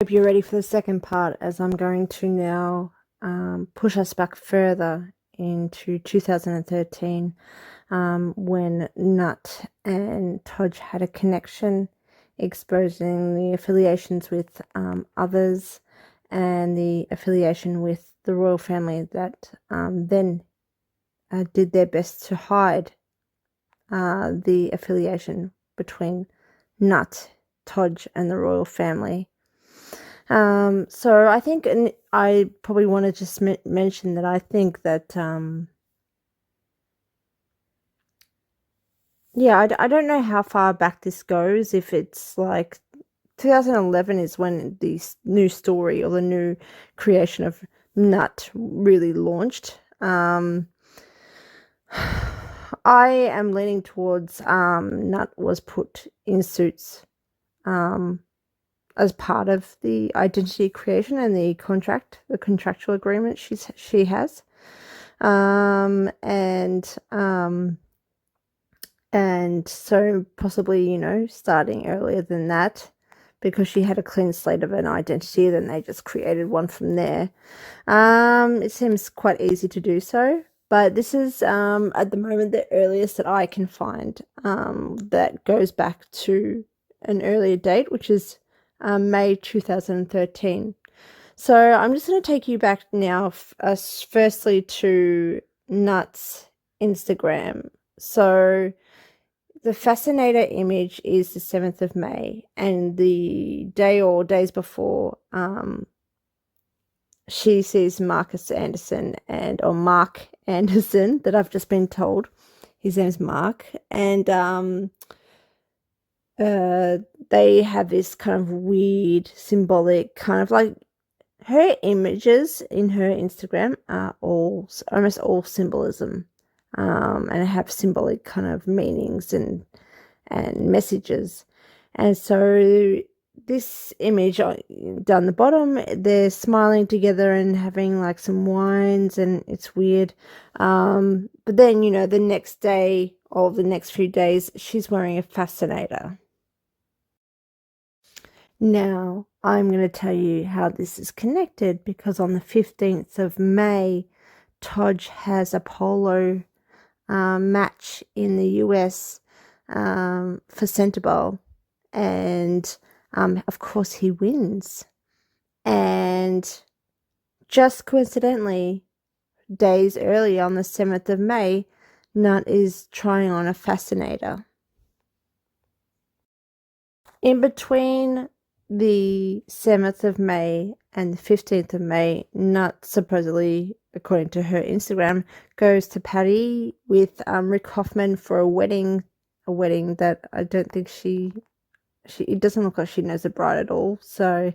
Hope you're ready for the second part, as I'm going to now push us back further into 2013, when Nut and Todge had a connection, exposing the affiliations with others and the affiliation with the royal family that then did their best to hide the affiliation between Nut, Todge, and the royal family. So I think, and I probably want to just mention that I think that, I don't know how far back this goes. If it's like 2011 is when the new story or the new creation of Nut really launched. I am leaning towards Nut was put in suits as part of the identity creation and the contractual agreement she has, and so possibly starting earlier than that, because she had a clean slate of an identity, then they just created one from there. It seems quite easy to do so, but this is at the moment the earliest that I can find that goes back to an earlier date, which is May 2013. So I'm just going to take you back now, firstly to Nut's Instagram. So the fascinator image is the 7th of May, and the day or days before, she sees Mark Anderson, that I've just been told his name's Mark, and they have this kind of weird symbolic kind of like, her images in her Instagram are almost all symbolism, and have symbolic kind of meanings and messages. And so this image down the bottom, they're smiling together and having like some wines, and it's weird. But then, the next day or the next few days, she's wearing a fascinator. Now, I'm going to tell you how this is connected, because on the 15th of May, Todge has a polo match in the US for Centerball, and of course he wins. And just coincidentally, days early on the 7th of May, Nut is trying on a fascinator. In between the 7th of May and the 15th of May, Nut supposedly, according to her Instagram, goes to Paris with Rick Hoffman for a wedding that I don't think it doesn't look like she knows the bride at all, so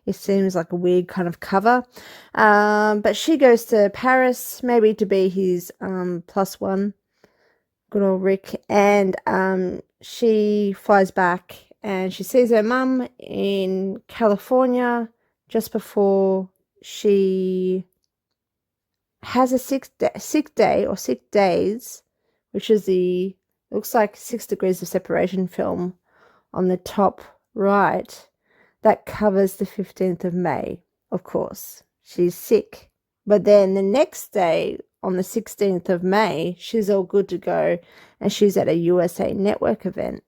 it seems like a weird kind of cover. But she goes to Paris, maybe to be his plus one, good old Rick, and she flies back, and she sees her mum in California just before she has a sick day or 6 days, which is looks like 6 degrees of separation film on the top right that covers the 15th of May. Of course, she's sick. But then the next day, on the 16th of May, she's all good to go, and she's at a USA Network event.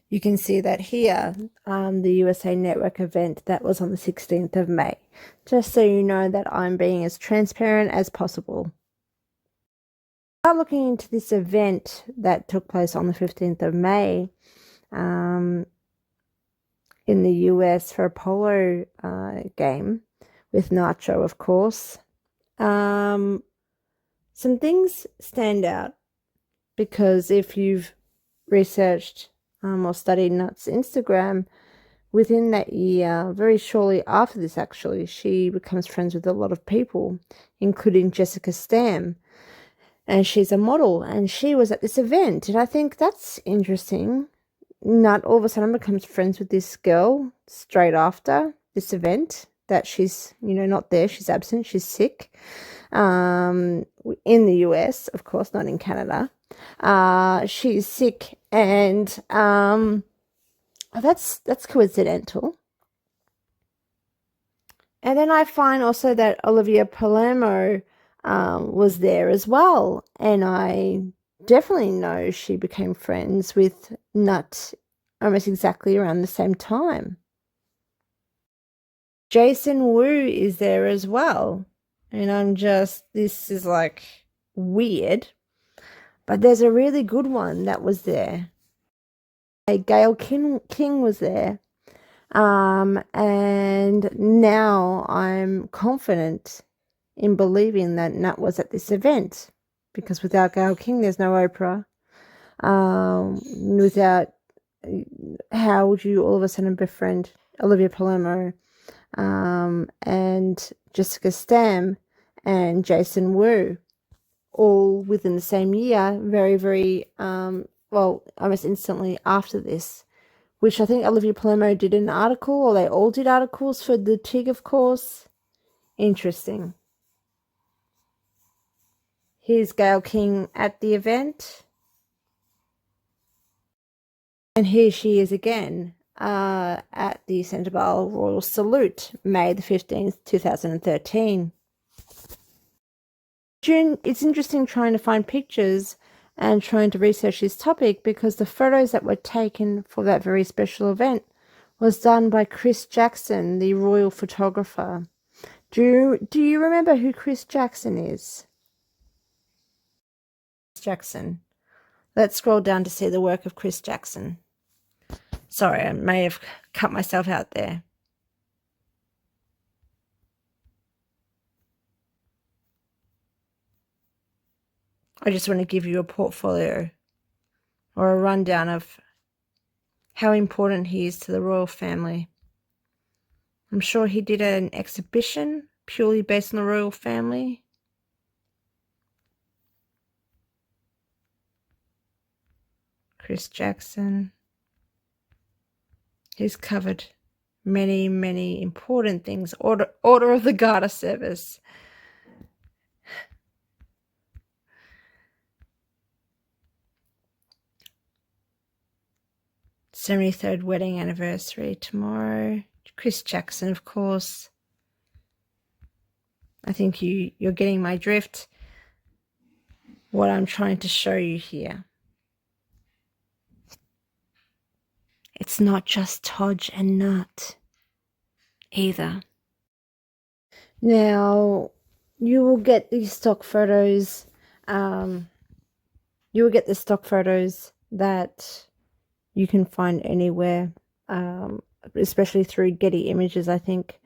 You can see that here, the USA Network event that was on the 16th of May, just so you know that I'm being as transparent as possible. Start looking into this event that took place on the 15th of May in the US for a polo game with Nacho, of course. Some things stand out, because if you've researched or studied Nut's Instagram, within that year, very shortly after this actually, she becomes friends with a lot of people, including Jessica Stam, and she's a model, and she was at this event, and I think that's interesting. Nut all of a sudden becomes friends with this girl straight after this event, that she's not there, she's absent, she's sick, in the US, of course, not in Canada. She's sick, and Oh, that's coincidental. And then I find also that Olivia Palermo was there as well. And I definitely know she became friends with Nut almost exactly around the same time. Jason Wu is there as well. And this is like weird. But there's a really good one that was there. Gail King was there. And now I'm confident in believing that Nat was at this event, because without Gail King, there's no Oprah. Without, how would you all of a sudden befriend Olivia Palermo, and Jessica Stam and Jason Wu, all within the same year, very, very, well, almost instantly after this, which I think Olivia Palermo did an article, or they all did articles for the TIG, of course. Interesting. Here's Gail King at the event. And here she is again at the Central Royal Salute, May the 15th, 2013. It's interesting trying to find pictures and trying to research this topic, because the photos that were taken for that very special event was done by Chris Jackson, the royal photographer. Do you remember who Chris Jackson is? Jackson. Let's scroll down to see the work of Chris Jackson. Sorry, I may have cut myself out there. I just want to give you a portfolio or a rundown of how important he is to the royal family. I'm sure he did an exhibition purely based on the royal family. Chris Jackson. He's covered many, many important things. Order of the Garter service. '73rd wedding anniversary tomorrow. Chris Jackson, of course. I think you're getting my drift. What I'm trying to show you here. It's not just Todge and Nut either. Now, you will get these stock photos. You will get the stock photos that you can find anywhere, especially through Getty Images, I think.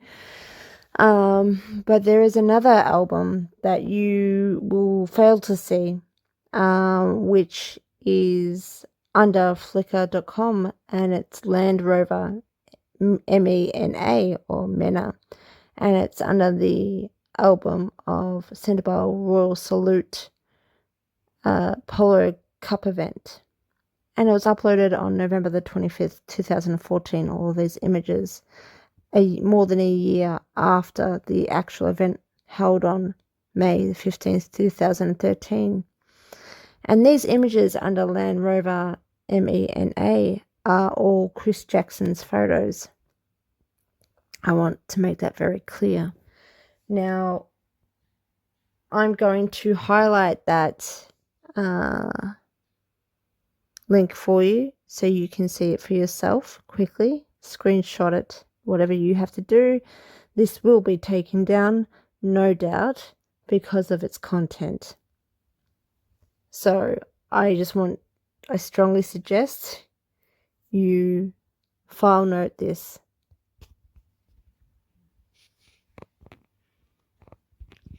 But there is another album that you will fail to see, which is under flickr.com, and it's Land Rover, MENA, or MENA, and it's under the album of Central Royal Salute Polo Cup event. And it was uploaded on November the 25th, 2014, all of these images, more than a year after the actual event held on May the 15th, 2013. And these images under Land Rover MENA are all Chris Jackson's photos. I want to make that very clear. Now, I'm going to highlight that link for you so you can see it for yourself quickly. Screenshot it, whatever you have to do. This will be taken down, no doubt, because of its content. So I strongly suggest you file note this.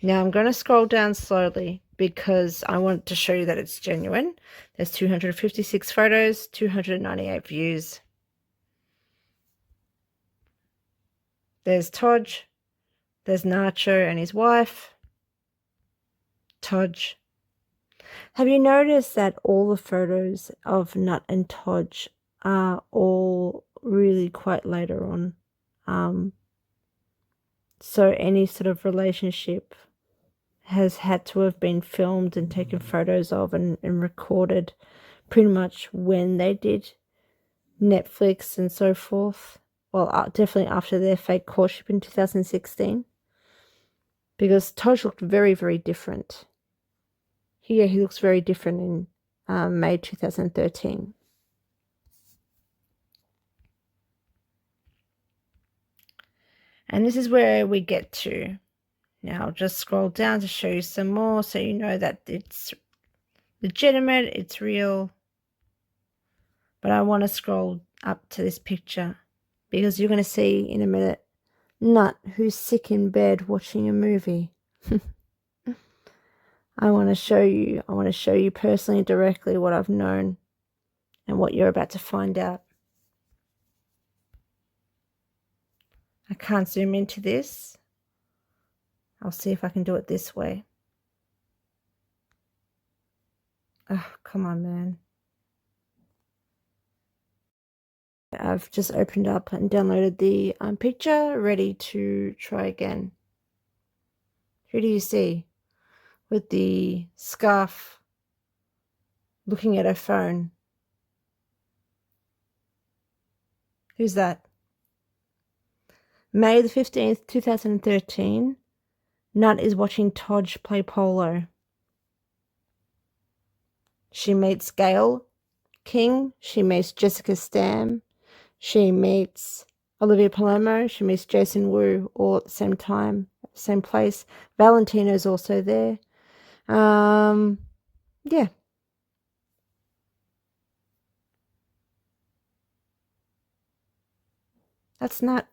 Now I'm going to scroll down slowly because I want to show you that it's genuine. There's 256 photos, 298 views. There's Todge. There's Nacho and his wife. Todge. Have you noticed that all the photos of Nut and Todge are all really quite later on? So any sort of relationship has had to have been filmed and taken photos of and recorded pretty much when they did Netflix and so forth. Well, definitely after their fake courtship in 2016. Because Toj looked very, very different. Here he looks very different in May 2013. And this is where we get to. Now I'll just scroll down to show you some more so you know that it's legitimate, it's real. But I want to scroll up to this picture because you're going to see in a minute Nut who's sick in bed watching a movie. I want to show you personally, directly what I've known and what you're about to find out. I can't zoom into this. I'll see if I can do it this way. Oh, come on, man. I've just opened up and downloaded the picture, ready to try again. Who do you see with the scarf looking at her phone? Who's that? May the 15th, 2013. Nut is watching Toj play polo. She meets Gail King. She meets Jessica Stam. She meets Olivia Palomo. She meets Jason Wu all at the same time, same place. Valentino's also there. Yeah. That's not.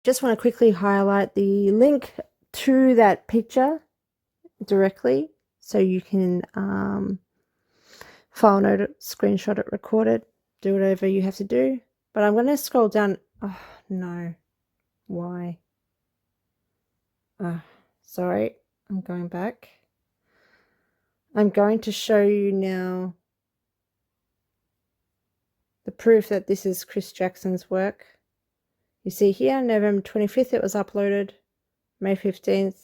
Just want to quickly highlight the link to that picture directly so you can file note it, screenshot it, record it, do whatever you have to do. But I'm going to scroll down. Oh, no. Why? Sorry. I'm going back. I'm going to show you now the proof that this is Chris Jackson's work. You see here, November 25th it was uploaded, May 15th.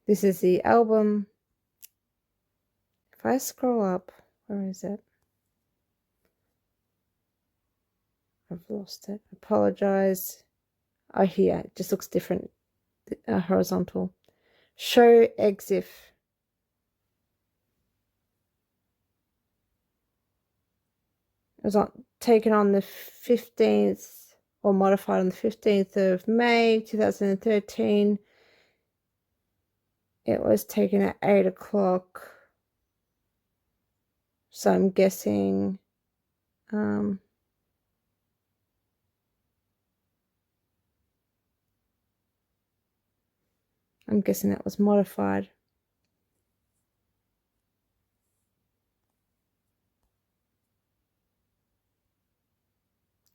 This is the album. If I scroll up, where is it? I've lost it. Apologize. Oh, here, it just looks different. Horizontal. Show EXIF. It was taken on the 15th or modified on the 15th of May 2013. It was taken at 8 o'clock. So I'm guessing I'm guessing that was modified.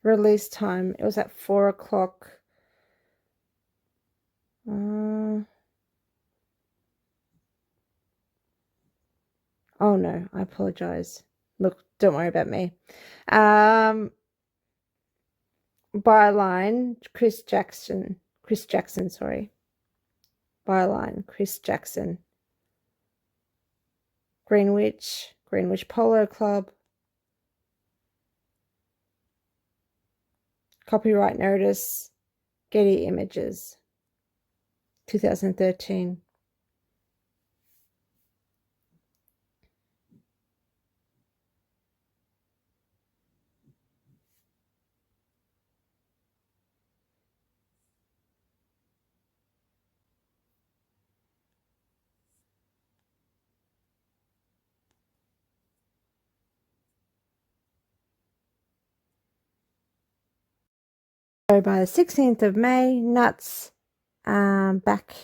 Release time, it was at 4 o'clock. Oh no, I apologize. Look, don't worry about me. Byline, Chris Jackson, sorry. Byline, Chris Jackson. Greenwich Polo Club. Copyright notice, Getty Images, 2013. So by the 16th of May, Nuts back.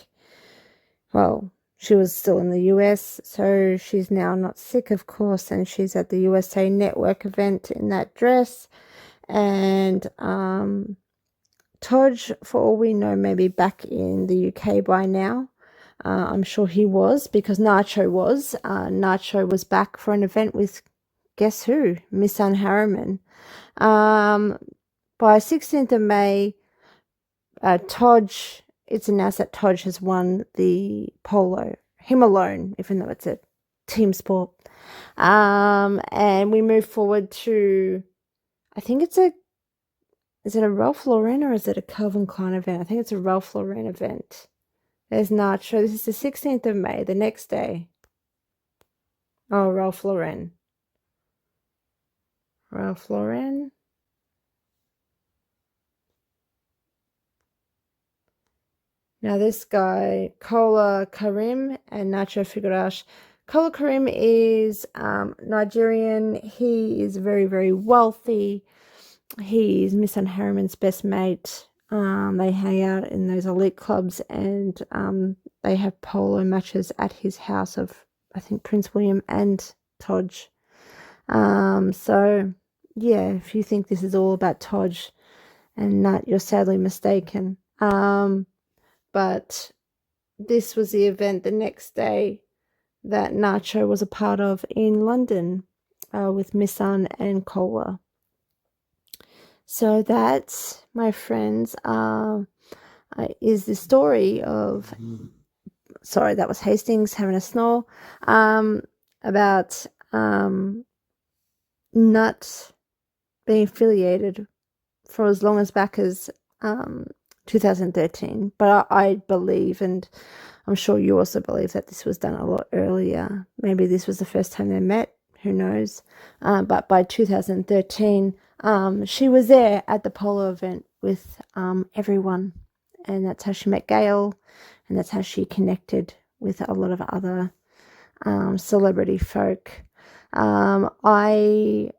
Well, she was still in the US, so she's now not sick, of course, and she's at the USA Network event in that dress. And Toj, for all we know, may be back in the UK by now. I'm sure he was, because Nacho was. Nacho was back for an event with, guess who? Miss Anne Harriman. By 16th of May, Toj it's announced that Todge has won the polo, him alone, even though it's a team sport. And we move forward to, I think is it a Ralph Lauren or is it a Calvin Klein event? I think it's a Ralph Lauren event. There's Nacho. This is the 16th of May, the next day. Oh, Ralph Lauren. Ralph Lauren. Now this guy, Kola Karim and Nacho Figurash. Kola Karim is Nigerian. He is very, very wealthy. He's Miss Anne Harriman's best mate. They hang out in those elite clubs, and they have polo matches at his house of, I think, Prince William and Todge. So yeah, if you think this is all about Todge and Nut, you're sadly mistaken. But this was the event the next day that Nacho was a part of in London with Missan and Kola. So that, my friends, is the story of, sorry, that was Hastings having a snore, about Nut being affiliated for as long as back as 2013. But I believe, and I'm sure you also believe, that this was done a lot earlier. Maybe this was the first time they met, who knows. But by 2013, she was there at the polo event with everyone, and that's how she met Gail, and that's how she connected with a lot of other celebrity folk. I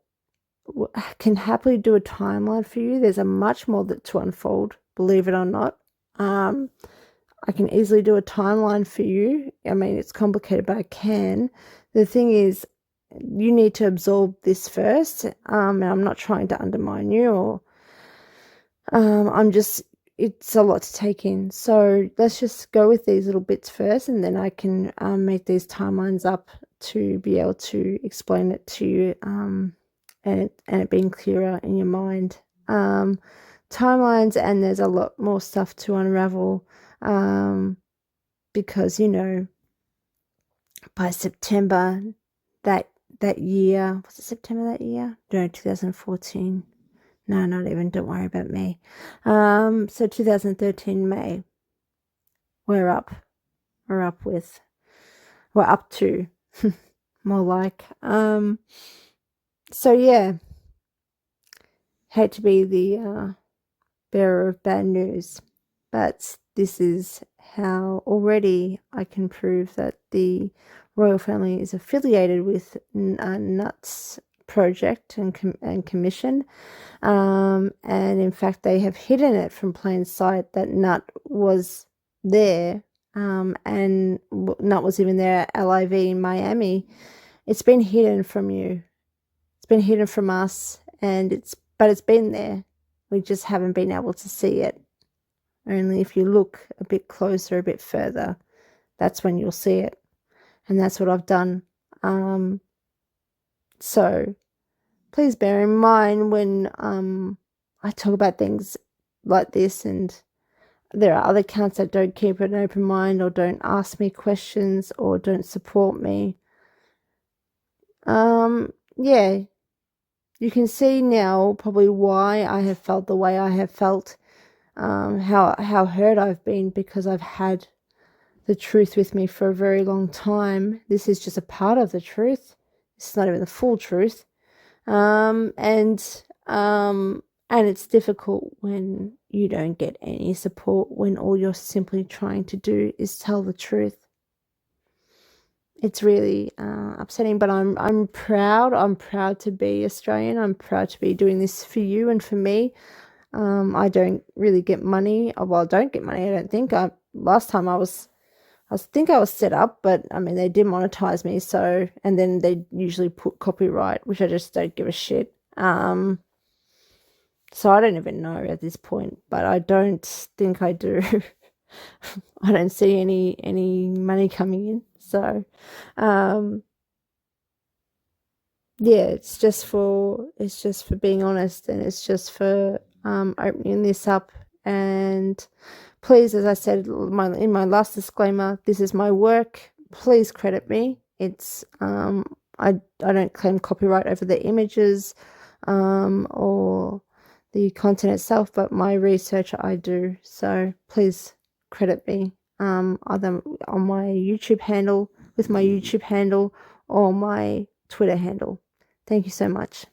can happily do a timeline for you. There's a much more to unfold, believe it or not. I can easily do a timeline for you. I mean, it's complicated, but I can. The thing is, you need to absorb this first. And I'm not trying to undermine you, or it's a lot to take in. So let's just go with these little bits first, and then I can make these timelines up to be able to explain it to you, and it being clearer in your mind. Timelines, and there's a lot more stuff to unravel, because, you know, by September that year, was it September that year? No, 2014. No, not even, don't worry about me. So 2013 May, we're up to more like. So yeah, hate to be the bearer of bad news, but this is how already I can prove that the royal family is affiliated with Nut's project and commission, and in fact they have hidden it from plain sight that Nut was there, and Nut was even there at LIV in Miami. It's been hidden from you. It's been hidden from us, but it's been there. We just haven't been able to see it. Only if you look a bit closer, a bit further, that's when you'll see it. And that's what I've done. So please bear in mind when I talk about things like this, and there are other accounts that don't keep an open mind, or don't ask me questions, or don't support me. Yeah, you can see now probably why I have felt the way I have felt, how hurt I've been, because I've had the truth with me for a very long time. This is just a part of the truth. It's not even the full truth. And it's difficult when you don't get any support, when all you're simply trying to do is tell the truth. It's really upsetting, but I'm proud. I'm proud to be Australian. I'm proud to be doing this for you and for me. I don't really get money. Well, I don't get money, I don't think. Last time I was set up, but I mean, they did monetize me, so, and then they usually put copyright, which I just don't give a shit. So I don't even know at this point, but I don't think I do. I don't see any money coming in. So, yeah, it's just for being honest, and it's just for opening this up and Please, as I said in my last disclaimer, this is my work. Please credit me. It's I don't claim copyright over the images or the content itself, but my research I do. So please credit me either on my YouTube handle, with my YouTube handle, or my Twitter handle. Thank you so much.